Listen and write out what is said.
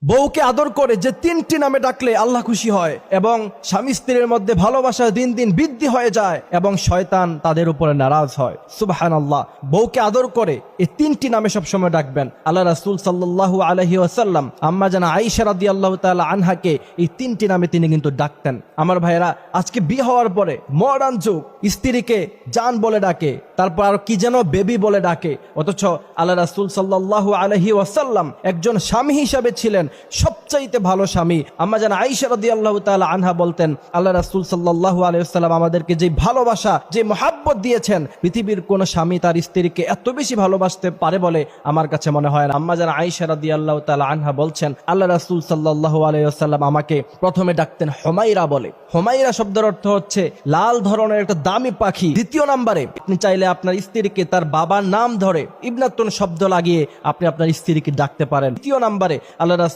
বউকে আদর করে যে তিনটি নামে ডাকলে আল্লাহ খুশি হয় এবং স্বামী স্ত্রীর মধ্যে ভালোবাসা দিন দিন বৃদ্ধি হয়ে যায় এবং শয়তান তাদের উপরে নারাজ হয়। সুবহানাল্লাহ। বউকে আদর করে এই তিনটি নামে সবসময় ডাকবেন। আল্লাহ রাসূল সাল্লাল্লাহু আলাইহি ওয়াসাল্লাম আম্মা জানা আয়েশা রাদিয়াল্লাহু তাআলা আনহাকে এই তিনটি নামে তিনি কিন্তু ডাকতেন। আমার ভাইরা, আজকে বিয়ে হওয়ার পরে মডার্ন যুগ, স্ত্রীকে জান বলে ডাকে, তারপর আর কি যেন বেবি বলে ডাকে, অথচ আল্লাহ রাসূল সাল্লাল্লাহু আলাইহি ওয়াসাল্লাম একজন স্বামী হিসাবে ছিলেন সবচাইতে ভালো স্বামী। আম্মা জান আয়েশা রাদিয়াল্লাহু তাআলা আনহা বলতেন, আল্লাহ রাসূল সাল্লাল্লাহু আলাইহি ওয়াসাল্লাম আমাদেরকে যে ভালোবাসা, যে মহব্বত দিয়েছেন, পৃথিবীর কোন স্বামী তার স্ত্রীকে এত বেশি ভালোবাসতে পারে বলে আমার কাছে মনে হয় না। আম্মা জান আয়েশা রাদিয়াল্লাহু তাআলা আনহা বলছেন, আল্লাহ রাসূল সাল্লাল্লাহু আলাইহি ওয়াসাল্লাম আমাকে প্রথমে ডাকতেন হুমায়রা বলে। হুমায়রা শব্দের অর্থ হচ্ছে লাল ধরনের একটা দামি পাখি। দ্বিতীয় নম্বরে আপনি চাইলে আপনার স্ত্রীকে তার বাবার নাম ধরে ইবনাতুন শব্দ লাগিয়ে আপনি আপনার স্ত্রীকে ডাকতে পারেন। তৃতীয় নম্বরে আল্লাহ